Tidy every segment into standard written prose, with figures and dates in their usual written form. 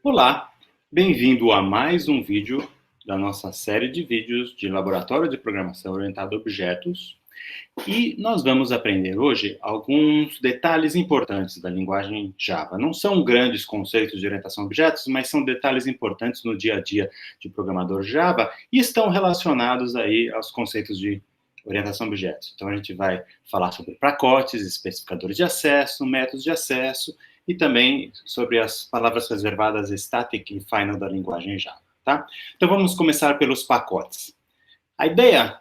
Olá, bem-vindo a mais um vídeo da nossa série de vídeos de Laboratório de Programação Orientada a Objetos. E nós vamos aprender hoje alguns detalhes importantes da linguagem Java. Não são grandes conceitos de orientação a objetos, mas são detalhes importantes no dia a dia de programador Java e estão relacionados aí aos conceitos de orientação a objetos. Então a gente vai falar sobre pacotes, especificadores de acesso, métodos de acesso e também sobre as palavras reservadas static e final da linguagem Java, tá? Então vamos começar pelos pacotes. A ideia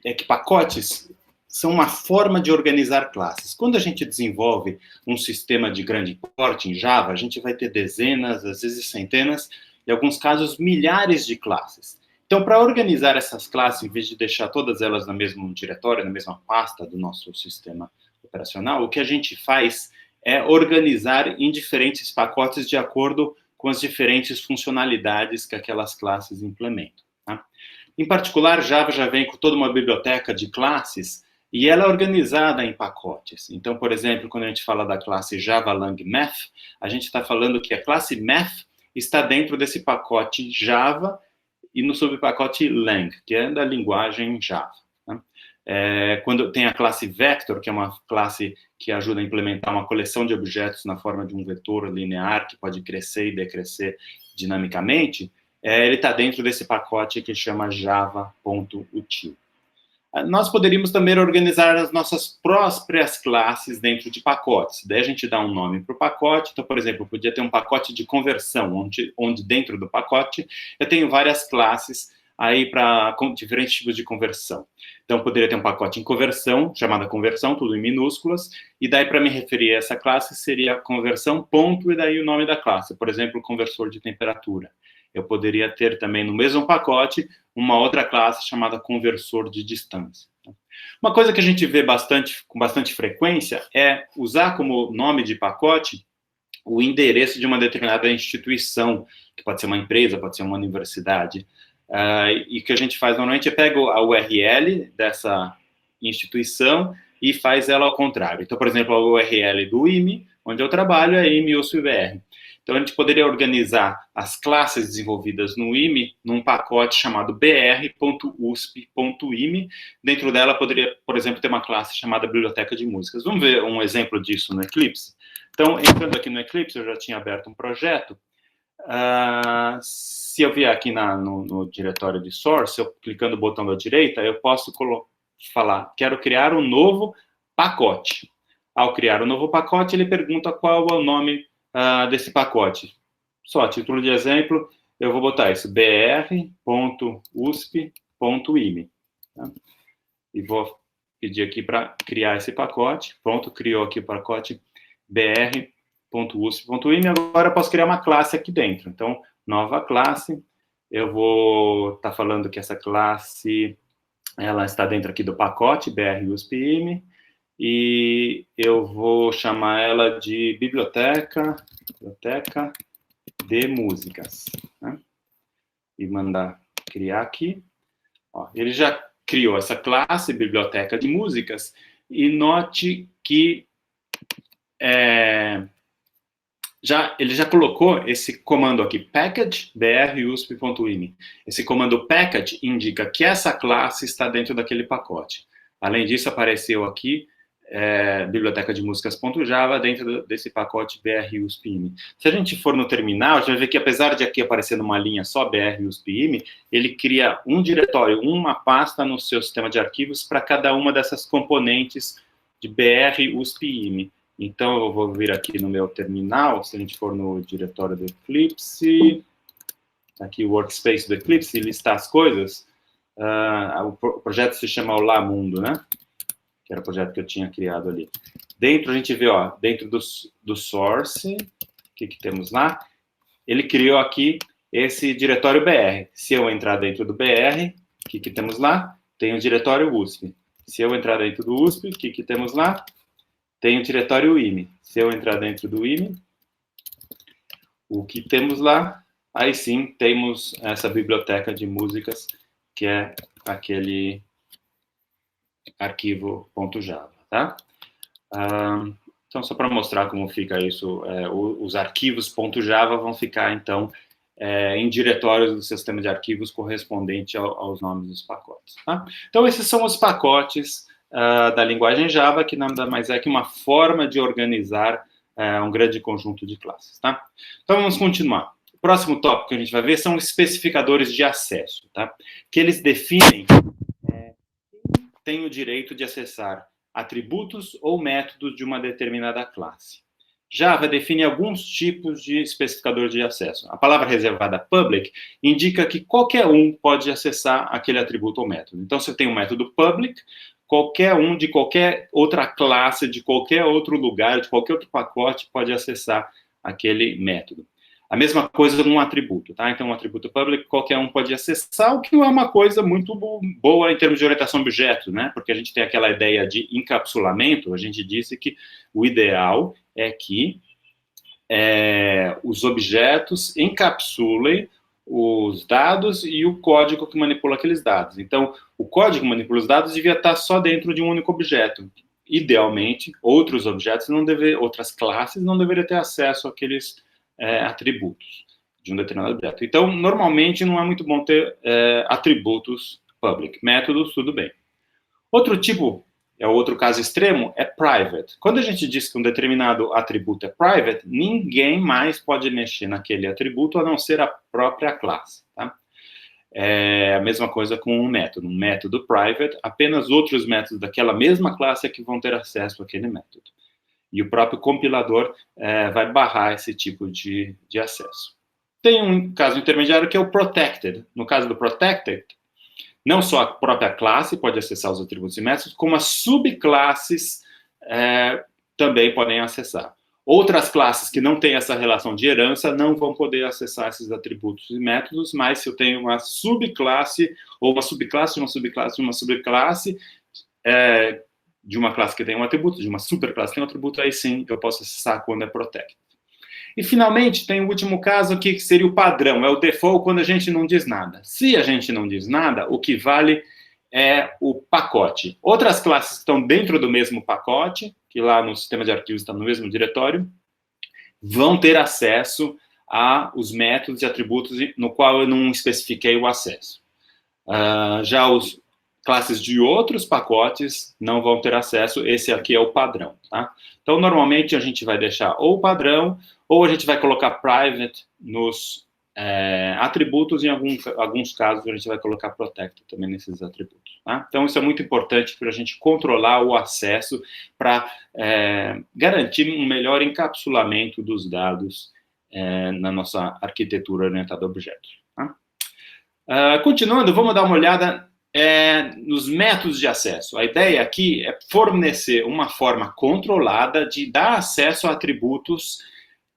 é que pacotes são uma forma de organizar classes. Quando a gente desenvolve um sistema de grande porte em Java, a gente vai ter dezenas, às vezes centenas, em alguns casos milhares de classes. Então, para organizar essas classes, em vez de deixar todas elas no mesmo diretório, na mesma pasta do nosso sistema operacional, o que a gente faz é organizar em diferentes pacotes de acordo com as diferentes funcionalidades que aquelas classes implementam. Tá? Em particular, Java já vem com toda uma biblioteca de classes e ela é organizada em pacotes. Então, por exemplo, quando a gente fala da classe Java Lang Math, a gente está falando que a classe Math está dentro desse pacote Java e no subpacote Lang, que é da linguagem Java. Né? Quando tem a classe Vector, que é uma classe que ajuda a implementar uma coleção de objetos na forma de um vetor linear que pode crescer e decrescer dinamicamente, ele está dentro desse pacote que chama java.util. Nós poderíamos também organizar as nossas próprias classes dentro de pacotes. Daí a gente dá um nome para o pacote. Então, por exemplo, eu podia ter um pacote de conversão, onde dentro do pacote eu tenho várias classes aí para diferentes tipos de conversão. Então, eu poderia ter um pacote em conversão, chamada conversão, tudo em minúsculas, e daí para me referir a essa classe seria conversão ponto, e daí o nome da classe. Por exemplo, conversor de temperatura. Eu poderia ter também no mesmo pacote uma outra classe chamada conversor de distância. Uma coisa que a gente vê com bastante frequência é usar como nome de pacote o endereço de uma determinada instituição, que pode ser uma empresa, pode ser uma universidade. E o que a gente faz normalmente é pega a URL dessa instituição e faz ela ao contrário. Então, por exemplo, a URL do IME, onde eu trabalho, é IME-USP-BR. Então, a gente poderia organizar as classes desenvolvidas no IME num pacote chamado br.usp.ime. Dentro dela, poderia, por exemplo, ter uma classe chamada Biblioteca de Músicas. Vamos ver um exemplo disso no Eclipse? Então, entrando aqui no Eclipse, eu já tinha aberto um projeto. Se eu vier aqui no diretório de source, eu clicando no botão da direita, eu posso falar, quero criar um novo pacote. Ao criar um novo pacote, ele pergunta qual é o nome desse pacote. Só a título de exemplo, eu vou botar isso, br.usp.ime. Tá? E vou pedir aqui para criar esse pacote. Pronto, criou aqui o pacote br.usp.ime. Agora eu posso criar uma classe aqui dentro. Então, nova classe. Eu vou estar falando que essa classe ela está dentro aqui do pacote br.usp.ime. E eu vou chamar ela de biblioteca de músicas. Né? E mandar criar aqui. Ó, ele já criou essa classe, biblioteca de músicas, e note que ele já colocou esse comando aqui, package br.usp.ime. Esse comando package indica que essa classe está dentro daquele pacote. Além disso, apareceu aqui biblioteca de músicas.java dentro desse pacote br.usp.ime. Se a gente for no terminal, a gente vai ver que apesar de aqui aparecer numa linha só br.usp.ime, ele cria um diretório, uma pasta no seu sistema de arquivos para cada uma dessas componentes de br.usp.ime. Então, eu vou vir aqui no meu terminal, se a gente for no diretório do Eclipse, aqui o workspace do Eclipse, e listar as coisas, o projeto se chama Olá Mundo, né? Que era o projeto que eu tinha criado ali. Dentro, a gente vê, ó, dentro do source, o que temos lá? Ele criou aqui esse diretório BR. Se eu entrar dentro do BR, o que temos lá? Tem o diretório USP. Se eu entrar dentro do USP, o que temos lá? Tem o diretório IME. Se eu entrar dentro do IME, o que temos lá? Aí sim, temos essa biblioteca de músicas, que é aquele arquivo .java, tá? Então, só para mostrar como fica isso, os arquivos .java vão ficar, então, em diretórios do sistema de arquivos correspondente aos nomes dos pacotes. Tá? Então, esses são os pacotes da linguagem Java, que nada mais é que uma forma de organizar um grande conjunto de classes. Tá? Então, vamos continuar. O próximo tópico que a gente vai ver são os especificadores de acesso, tá? Que eles definem quem tem o direito de acessar atributos ou métodos de uma determinada classe. Java define alguns tipos de especificador de acesso. A palavra reservada public indica que qualquer um pode acessar aquele atributo ou método. Então, se eu tenho um método public, qualquer um de qualquer outra classe, de qualquer outro lugar, de qualquer outro pacote pode acessar aquele método. A mesma coisa num atributo, tá? Então, um atributo public, qualquer um pode acessar, o que é uma coisa muito boa em termos de orientação a objetos, né? Porque a gente tem aquela ideia de encapsulamento, a gente disse que o ideal é que os objetos encapsulem os dados e o código que manipula aqueles dados. Então, o código que manipula os dados devia estar só dentro de um único objeto. Idealmente, outros objetos outras classes não deveriam ter acesso àqueles atributos de um determinado objeto. Então, normalmente, não é muito bom ter atributos public. Métodos, tudo bem. Outro tipo, o outro caso extremo, é private. Quando a gente diz que um determinado atributo é private, ninguém mais pode mexer naquele atributo a não ser a própria classe. Tá? É a mesma coisa com um método. Um método private, apenas outros métodos daquela mesma classe é que vão ter acesso àquele método. E o próprio compilador vai barrar esse tipo de acesso. Tem um caso intermediário que é o protected. No caso do protected, não só a própria classe pode acessar os atributos e métodos, como as subclasses também podem acessar. Outras classes que não têm essa relação de herança não vão poder acessar esses atributos e métodos, mas se eu tenho uma subclasse, ou uma subclasse de uma subclasse de uma subclasse, de uma classe que tem um atributo, de uma superclasse que tem um atributo, aí sim eu posso acessar quando é protected. E, finalmente, tem o último caso aqui, que seria o padrão, é o default quando a gente não diz nada. Se a gente não diz nada, o que vale é o pacote. Outras classes que estão dentro do mesmo pacote, que lá no sistema de arquivos está no mesmo diretório, vão ter acesso aos métodos e atributos no qual eu não especifiquei o acesso. Já os classes de outros pacotes não vão ter acesso, esse aqui é o padrão, tá? Então, normalmente, a gente vai deixar ou o padrão, ou a gente vai colocar private nos atributos, em alguns casos a gente vai colocar protected também nesses atributos, tá? Então, isso é muito importante para a gente controlar o acesso, para garantir um melhor encapsulamento dos dados na nossa arquitetura orientada a objetos, tá? Continuando, vamos dar uma olhada nos métodos de acesso. A ideia aqui é fornecer uma forma controlada de dar acesso a atributos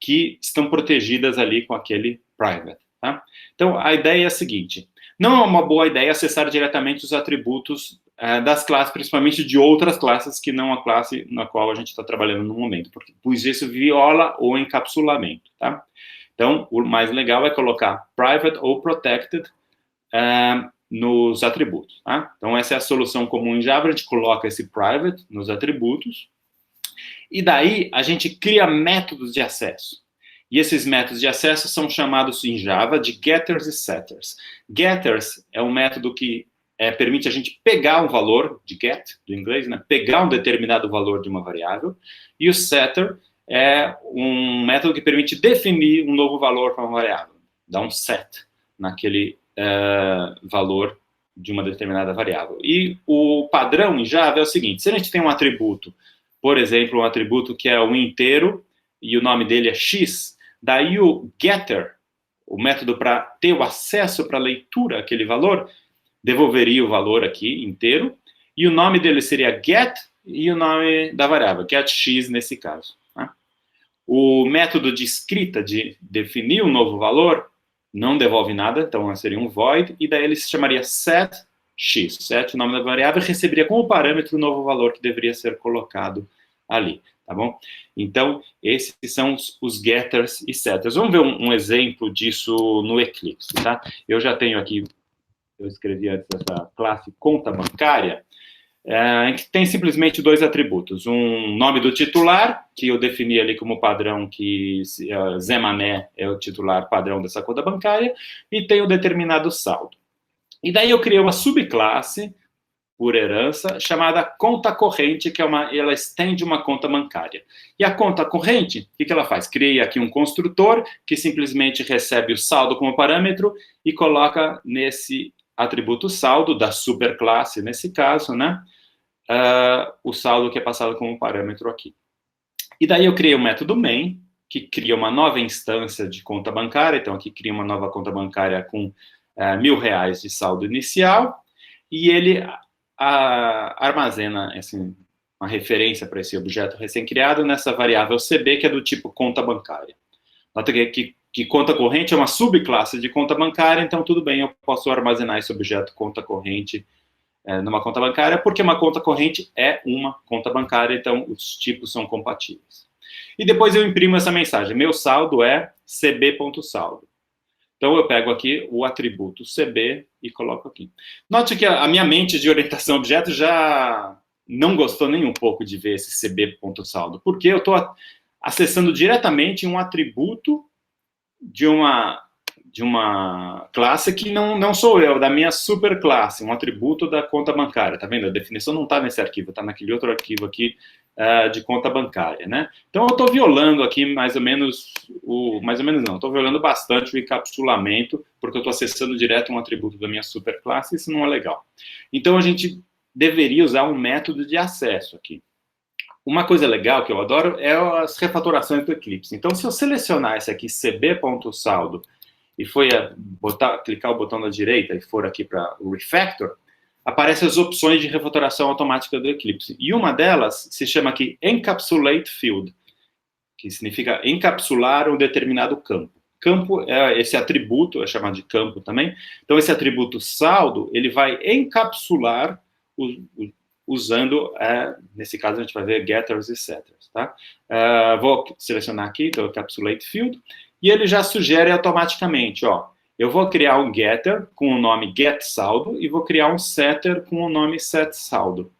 que estão protegidas ali com aquele private. Tá? Então, a ideia é a seguinte: não é uma boa ideia acessar diretamente os atributos das classes, principalmente de outras classes que não a classe na qual a gente está trabalhando no momento, pois isso viola o encapsulamento. Tá? Então, o mais legal é colocar private ou protected nos atributos. Tá? Então, essa é a solução comum em Java, a gente coloca esse private nos atributos, e daí a gente cria métodos de acesso. E esses métodos de acesso são chamados em Java de getters e setters. Getters é um método que permite a gente pegar um valor, de get, do inglês, né? Pegar um determinado valor de uma variável, e o setter é um método que permite definir um novo valor para uma variável, dar um set naquele valor de uma determinada variável. E o padrão em Java é o seguinte: se a gente tem um atributo, por exemplo, um atributo que é um inteiro, e o nome dele é x, daí o getter, o método para ter o acesso para a leitura daquele valor, devolveria o valor aqui inteiro, e o nome dele seria get, e o nome da variável, getX nesse caso. Tá? O método de escrita, de definir um novo valor, não devolve nada, então seria um void, e daí ele se chamaria setX. Set, o nome da variável, receberia como parâmetro o novo valor que deveria ser colocado ali, tá bom? Então, esses são os getters e setters. Vamos ver um exemplo disso no Eclipse, tá? Eu já tenho aqui, eu escrevi antes essa classe conta bancária, em que tem simplesmente dois atributos. Um nome do titular, que eu defini ali como padrão, que Zé Mané é o titular padrão dessa conta bancária, e tem o determinado saldo. E daí eu criei uma subclasse, por herança, chamada conta corrente, que ela estende uma conta bancária. E a conta corrente, o que ela faz? Criei aqui um construtor que simplesmente recebe o saldo como parâmetro e coloca nesse atributo saldo da superclasse, nesse caso, né, o saldo que é passado como parâmetro aqui. E daí eu criei o método main, que cria uma nova instância de conta bancária, então aqui cria uma nova conta bancária com R$1.000 de saldo inicial, e ele armazena assim, uma referência para esse objeto recém-criado nessa variável CB, que é do tipo conta bancária. Nota que conta corrente é uma subclasse de conta bancária, então tudo bem, eu posso armazenar esse objeto conta corrente numa conta bancária, porque uma conta corrente é uma conta bancária, então os tipos são compatíveis. E depois eu imprimo essa mensagem, meu saldo é cb.saldo. Então, eu pego aqui o atributo CB e coloco aqui. Note que a minha mente de orientação a objeto já não gostou nem um pouco de ver esse CB.saldo, porque eu estou acessando diretamente um atributo de uma classe que não sou eu, da minha superclasse, um atributo da conta bancária. Tá vendo? A definição não está nesse arquivo, está naquele outro arquivo aqui de conta bancária, né? Então, eu estou violando aqui estou violando bastante o encapsulamento, porque eu estou acessando direto um atributo da minha superclasse, isso não é legal. Então, a gente deveria usar um método de acesso aqui. Uma coisa legal que eu adoro é as refatorações do Eclipse. Então, se eu selecionar esse aqui, cb.saldo, e clicar o botão da direita e for aqui para o Refactor, aparecem as opções de refatoração automática do Eclipse. E uma delas se chama aqui Encapsulate Field, que significa encapsular um determinado campo. Campo é esse atributo, é chamado de campo também. Então, esse atributo saldo, ele vai encapsular usando, nesse caso, a gente vai ver getters e setters. Tá? Vou selecionar aqui, então, Encapsulate Field, e ele já sugere automaticamente, ó, eu vou criar um getter com o nome getSaldo e vou criar um setter com o nome setSaldo.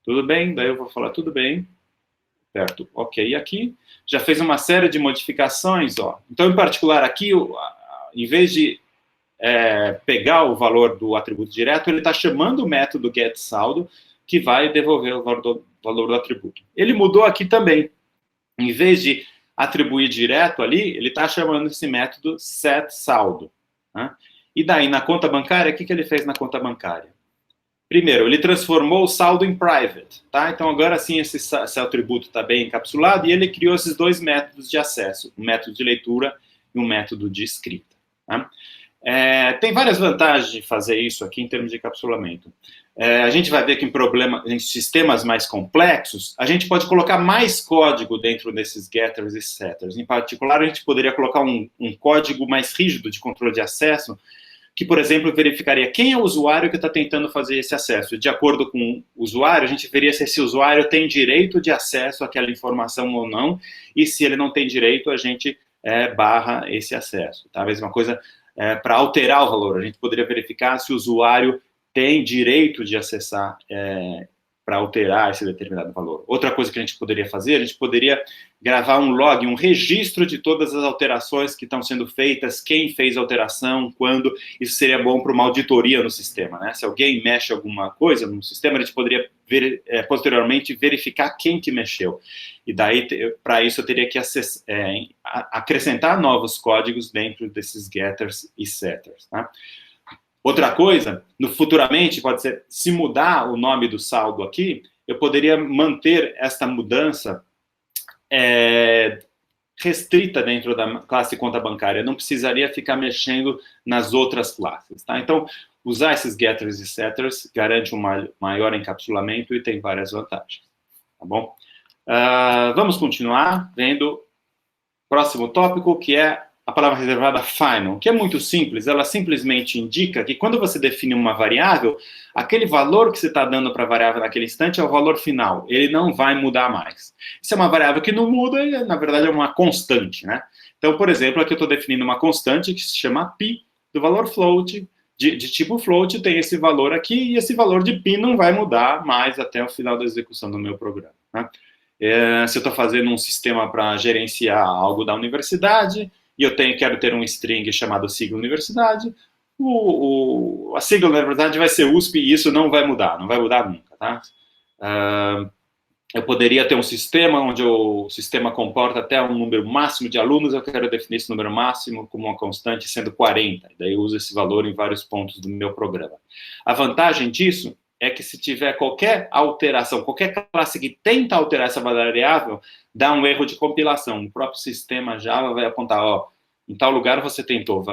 Tudo bem? Daí eu vou falar tudo bem. Certo? Ok, aqui. Já fez uma série de modificações, ó. Então, em particular, aqui, em vez de pegar o valor do atributo direto, ele está chamando o método getSaldo, que vai devolver o valor do atributo. Ele mudou aqui também. Em vez de atribuir direto ali, ele está chamando esse método setSaldo. Né? E daí, na conta bancária, o que ele fez na conta bancária? Primeiro, ele transformou o saldo em private. Tá? Então, agora sim, esse atributo está bem encapsulado e ele criou esses dois métodos de acesso, um método de leitura e um método de escrita. Tá? Tem várias vantagens de fazer isso aqui em termos de encapsulamento. A gente vai ver que em sistemas mais complexos, a gente pode colocar mais código dentro desses getters e setters. Em particular, a gente poderia colocar um código mais rígido de controle de acesso, que, por exemplo, verificaria quem é o usuário que está tentando fazer esse acesso. De acordo com o usuário, a gente veria se esse usuário tem direito de acesso àquela informação ou não, e se ele não tem direito, a gente barra esse acesso. Tá? A mesma coisa para alterar o valor. A gente poderia verificar se o usuário tem direito de acessar para alterar esse determinado valor. Outra coisa que a gente poderia fazer, a gente poderia gravar um log, um registro de todas as alterações que estão sendo feitas, quem fez a alteração, quando. Isso seria bom para uma auditoria no sistema, né? Se alguém mexe alguma coisa no sistema, a gente poderia posteriormente verificar quem que mexeu. E daí, para isso, eu teria que acrescentar novos códigos dentro desses getters e setters, tá? Outra coisa, futuramente, pode ser, se mudar o nome do saldo aqui, eu poderia manter esta mudança restrita dentro da classe conta bancária. Eu não precisaria ficar mexendo nas outras classes. Tá? Então, usar esses getters e setters garante um maior encapsulamento e tem várias vantagens. Tá bom? Vamos continuar vendo o próximo tópico, que é a palavra reservada final, que é muito simples. Ela simplesmente indica que quando você define uma variável, aquele valor que você está dando para a variável naquele instante é o valor final. Ele não vai mudar mais. Se é uma variável que não muda, na verdade é uma constante, né? Então, por exemplo, aqui eu estou definindo uma constante que se chama π, do valor float, de tipo float tem esse valor aqui, e esse valor de pi não vai mudar mais até o final da execução do meu programa. Né? Se eu estou fazendo um sistema para gerenciar algo da universidade, e eu quero ter um string chamado sigla universidade, a sigla, na verdade, vai ser USP, e isso não vai mudar nunca. Tá? Eu poderia ter um sistema onde o sistema comporta até um número máximo de alunos, eu quero definir esse número máximo como uma constante, sendo 40. Daí eu uso esse valor em vários pontos do meu programa. A vantagem disso é que se tiver qualquer alteração, qualquer classe que tenta alterar essa variável, dá um erro de compilação. O próprio sistema Java vai apontar, em tal lugar você tentou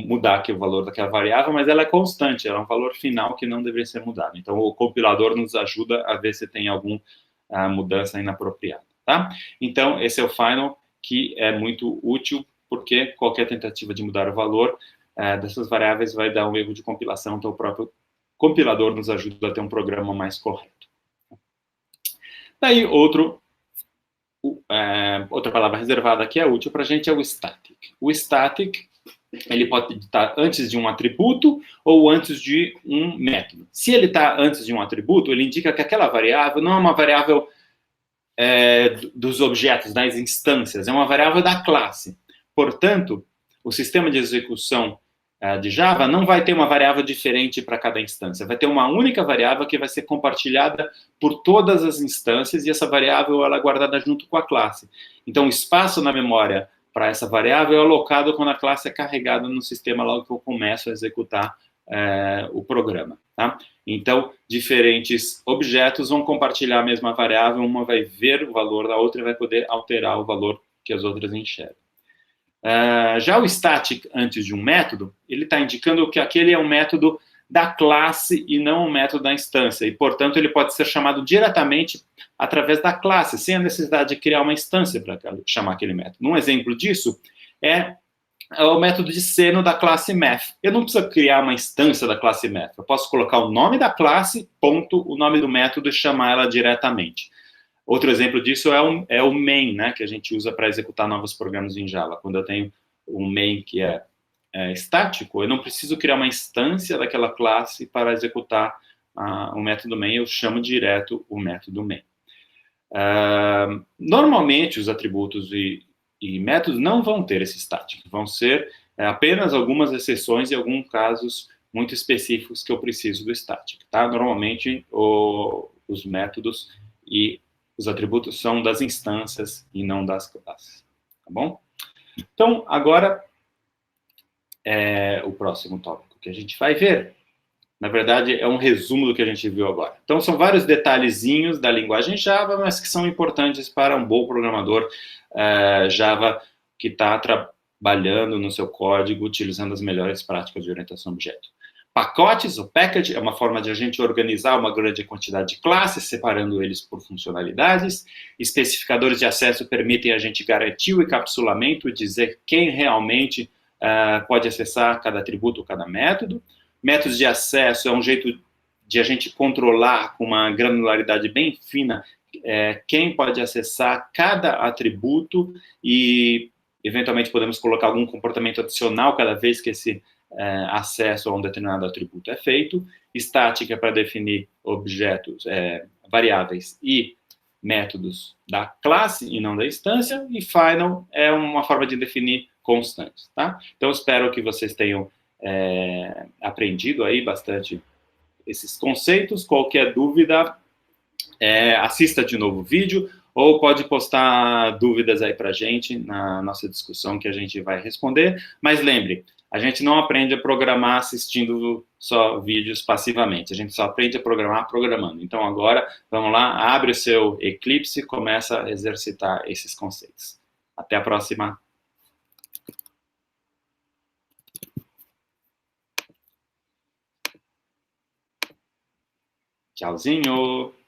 mudar aqui o valor daquela variável, mas ela é constante, ela é um valor final que não deveria ser mudado. Então, o compilador nos ajuda a ver se tem alguma mudança inapropriada, tá? Então, esse é o final, que é muito útil, porque qualquer tentativa de mudar o valor dessas variáveis vai dar um erro de compilação, então o próprio compilador nos ajuda a ter um programa mais correto. Daí, outra palavra reservada que é útil para a gente é o static. O static, ele pode estar antes de um atributo ou antes de um método. Se ele está antes de um atributo, ele indica que aquela variável não é uma variável dos objetos, das instâncias, é uma variável da classe. Portanto, o sistema de execução de Java não vai ter uma variável diferente para cada instância. Vai ter uma única variável que vai ser compartilhada por todas as instâncias e essa variável ela é guardada junto com a classe. Então, o espaço na memória para essa variável é alocado quando a classe é carregada no sistema logo que eu começo a executar o programa. Tá? Então, diferentes objetos vão compartilhar a mesma variável, uma vai ver o valor da outra e vai poder alterar o valor que as outras enxergam. Já o static antes de um método, ele está indicando que aquele é um método da classe e não um método da instância, e, portanto, ele pode ser chamado diretamente através da classe, sem a necessidade de criar uma instância para chamar aquele método. Um exemplo disso é o método de seno da classe math. Eu não preciso criar uma instância da classe math, eu posso colocar o nome da classe, ponto, o nome do método e chamar ela diretamente. Outro exemplo disso é o main, né, que a gente usa para executar novos programas em Java. Quando eu tenho um main que é estático, eu não preciso criar uma instância daquela classe para executar o método main, eu chamo direto o método main. Normalmente, os atributos e métodos não vão ter esse static, vão ser apenas algumas exceções e alguns casos muito específicos que eu preciso do static. Tá? Normalmente, os métodos e os atributos são das instâncias e não das classes, tá bom? Então, agora, o próximo tópico que a gente vai ver, na verdade, é um resumo do que a gente viu agora. Então, são vários detalhezinhos da linguagem Java, mas que são importantes para um bom programador Java que está trabalhando no seu código, utilizando as melhores práticas de orientação a objeto. Pacotes, o package, é uma forma de a gente organizar uma grande quantidade de classes, separando eles por funcionalidades. Especificadores de acesso permitem a gente garantir o encapsulamento e dizer quem realmente pode acessar cada atributo ou cada método. Métodos de acesso é um jeito de a gente controlar com uma granularidade bem fina quem pode acessar cada atributo e, eventualmente, podemos colocar algum comportamento adicional cada vez que esse acesso a um determinado atributo é feito. Estática para definir objetos, variáveis e métodos da classe e não da instância. E final é uma forma de definir constantes. Tá? Então, espero que vocês tenham aprendido aí bastante esses conceitos. Qualquer dúvida, assista de novo o vídeo ou pode postar dúvidas aí pra gente na nossa discussão que a gente vai responder. Mas lembre, a gente não aprende a programar assistindo só vídeos passivamente, a gente só aprende a programar programando. Então agora, vamos lá, abre o seu Eclipse e começa a exercitar esses conceitos. Até a próxima. Tchauzinho!